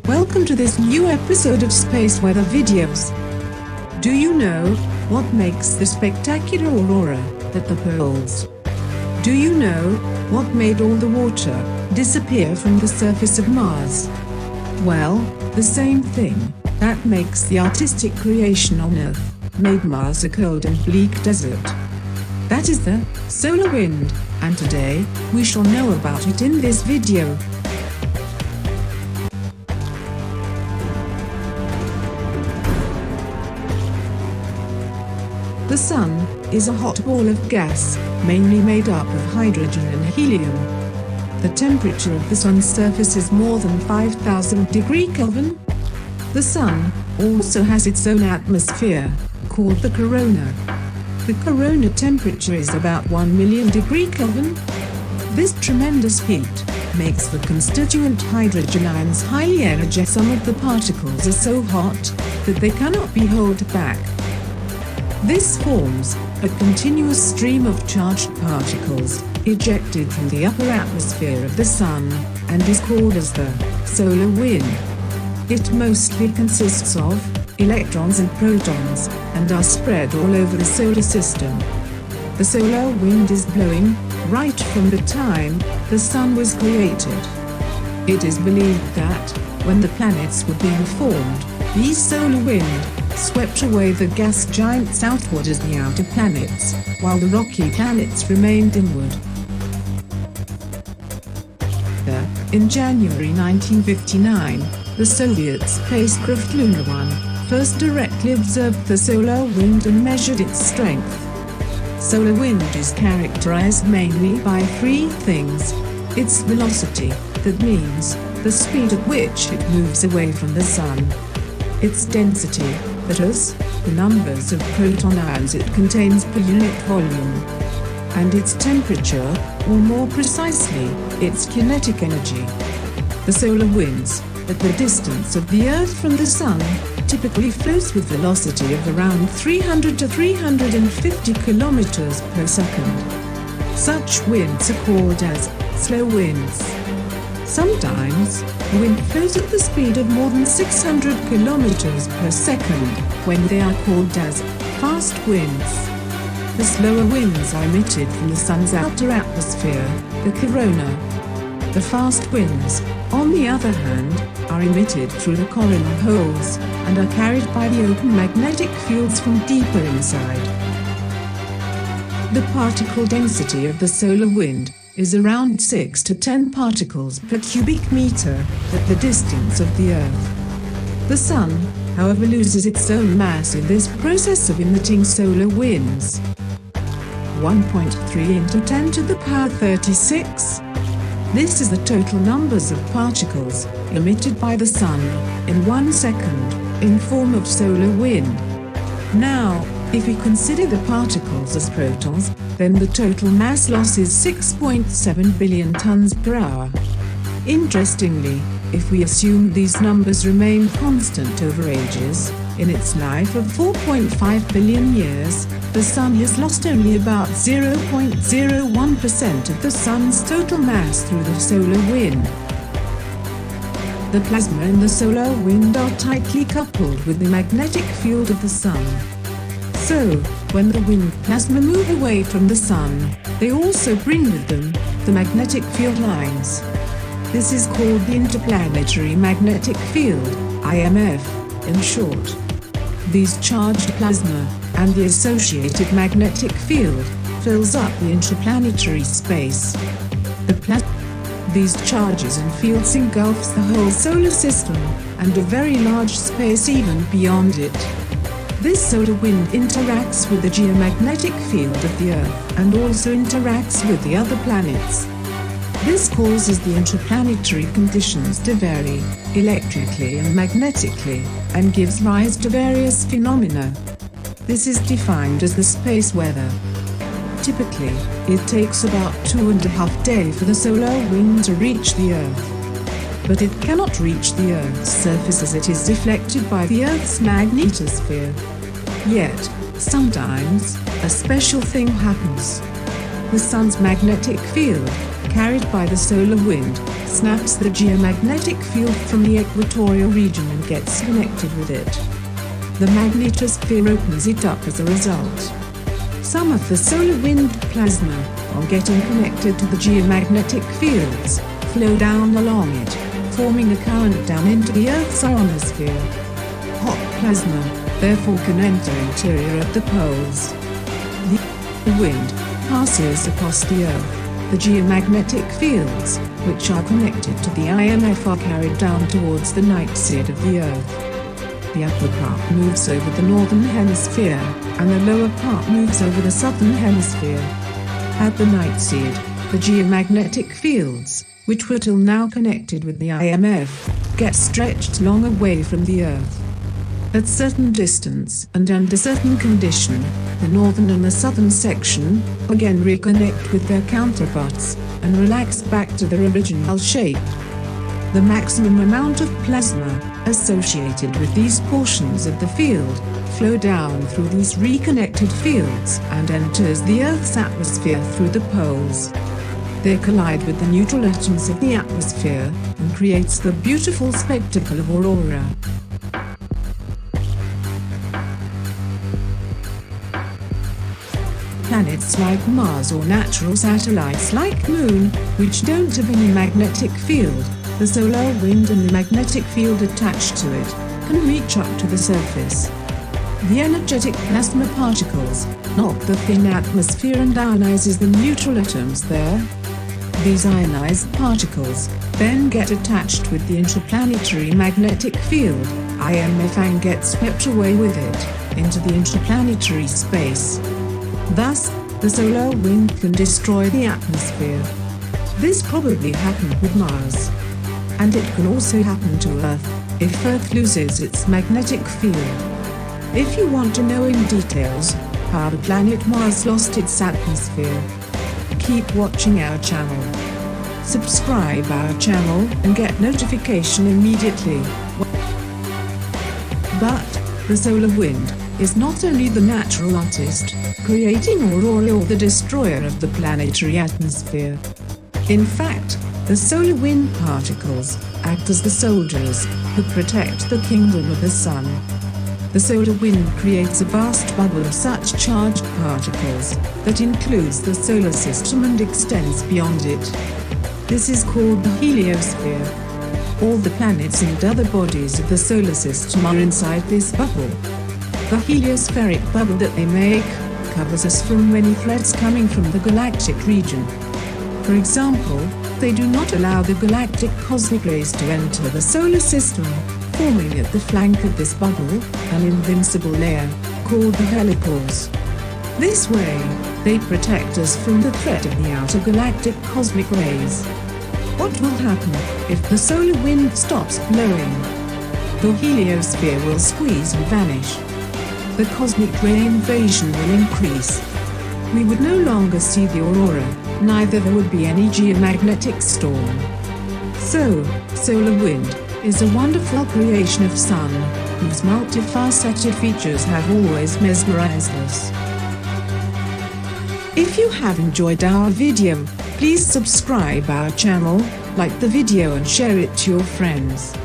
Welcome to this new episode of Space Weather Videos. Do you know what makes the spectacular aurora at the poles? Do you know what made all the water disappear from the surface of Mars? Well, the same thing that makes the artistic creation on Earth made Mars a cold and bleak desert. That is the solar wind, and today we shall know about it in this video. The Sun is a hot ball of gas, mainly made up of hydrogen and helium. The temperature of the Sun's surface is more than 5,000 degrees Kelvin. The Sun also has its own atmosphere, called the corona. The corona temperature is about 1 million degrees Kelvin. This tremendous heat makes the constituent hydrogen ions highly energized. Some of the particles are so hot that they cannot be held back. This forms a continuous stream of charged particles ejected from the upper atmosphere of the Sun, and is called as the solar wind. It mostly consists of electrons and protons, and are spread all over the solar system. The solar wind is blowing right from the time the Sun was created. It is believed that when the planets were being formed, these solar wind swept away the gas giants outward as the outer planets, while the rocky planets remained inward. In January 1959, the Soviet spacecraft Luna 1 first directly observed the solar wind and measured its strength. Solar wind is characterized mainly by three things: its velocity, that means the speed at which it moves away from the Sun; its density, that is, the numbers of proton ions it contains per unit volume; and its temperature, or more precisely, its kinetic energy. The solar winds, at the distance of the Earth from the Sun, typically flows with velocity of around 300 to 350 kilometers per second. Such winds are called as slow winds. Sometimes, the wind flows at the speed of more than 600 kilometers per second, when they are called as fast winds. The slower winds are emitted from the Sun's outer atmosphere, the corona. The fast winds, on the other hand, are emitted through the coronal holes, and are carried by the open magnetic fields from deeper inside. The particle density of the solar wind is around 6 to 10 particles per cubic meter at the distance of the Earth. The Sun, however, loses its own mass in this process of emitting solar winds. 1.3 into 10 to the power 36. This is the total numbers of particles emitted by the Sun in 1 second in form of solar wind. Now, if we consider the particles as protons, then the total mass loss is 6.7 billion tons per hour. Interestingly, if we assume these numbers remain constant over ages, in its life of 4.5 billion years, the Sun has lost only about 0.01% of the Sun's total mass through the solar wind. The plasma in the solar wind are tightly coupled with the magnetic field of the Sun. So, when the wind plasma move away from the Sun, they also bring with them the magnetic field lines. This is called the Interplanetary Magnetic Field, IMF, in short. These charged plasma, and the associated magnetic field, fills up the interplanetary space. These charges and fields engulfs the whole solar system, and a very large space even beyond it. This solar wind interacts with the geomagnetic field of the Earth, and also interacts with the other planets. This causes the interplanetary conditions to vary, electrically and magnetically, and gives rise to various phenomena. This is defined as the space weather. Typically, it takes about 2.5 days for the solar wind to reach the Earth. But it cannot reach the Earth's surface as it is deflected by the Earth's magnetosphere. Yet, sometimes, a special thing happens. The Sun's magnetic field carried by the solar wind, snaps the geomagnetic field from the equatorial region and gets connected with it. The magnetosphere opens it up as a result. Some of the solar wind plasma, on getting connected to the geomagnetic fields, flow down along it, forming a current down into the Earth's ionosphere. Hot plasma, therefore, can enter interior at the poles. The wind passes across the Earth. The geomagnetic fields, which are connected to the IMF, are carried down towards the night side of the Earth. The upper part moves over the northern hemisphere, and the lower part moves over the southern hemisphere. At the night side, the geomagnetic fields, which were till now connected with the IMF, get stretched long away from the Earth. At certain distance and under certain condition, the northern and the southern section again reconnect with their counterparts and relax back to their original shape. The maximum amount of plasma associated with these portions of the field flow down through these reconnected fields and enters the Earth's atmosphere through the poles. They collide with the neutral atoms of the atmosphere and creates the beautiful spectacle of Aurora. Planets like Mars or natural satellites like Moon, which don't have any magnetic field, the solar wind and the magnetic field attached to it, can reach up to the surface. The energetic plasma particles knock the thin atmosphere and ionizes the neutral atoms there. These ionized particles then get attached with the interplanetary magnetic field, IMF, and get swept away with it into the interplanetary space. Thus, the solar wind can destroy the atmosphere. This probably happened with Mars. And it can also happen to Earth, if Earth loses its magnetic field. If you want to know in details how the planet Mars lost its atmosphere, keep watching our channel. Subscribe our channel and get notification immediately. But the solar wind is not only the natural artist, creating Aurora, or the destroyer of the planetary atmosphere. In fact, the solar wind particles act as the soldiers who protect the kingdom of the sun. The solar wind creates a vast bubble of such charged particles that includes the solar system and extends beyond it. This is called the heliosphere. All the planets and other bodies of the solar system are inside this bubble. The heliospheric bubble that they make covers us from many threats coming from the galactic region. For example, they do not allow the galactic cosmic rays to enter the solar system, forming at the flank of this bubble an invincible layer, called the helipause. This way, they protect us from the threat of the outer galactic cosmic rays. What will happen if the solar wind stops blowing? The heliosphere will squeeze and vanish. The cosmic ray invasion will increase. We would no longer see the aurora, neither there would be any geomagnetic storm. So, solar wind is a wonderful creation of sun, whose multifaceted features have always mesmerized us. If you have enjoyed our video, please subscribe our channel, like the video and share it to your friends.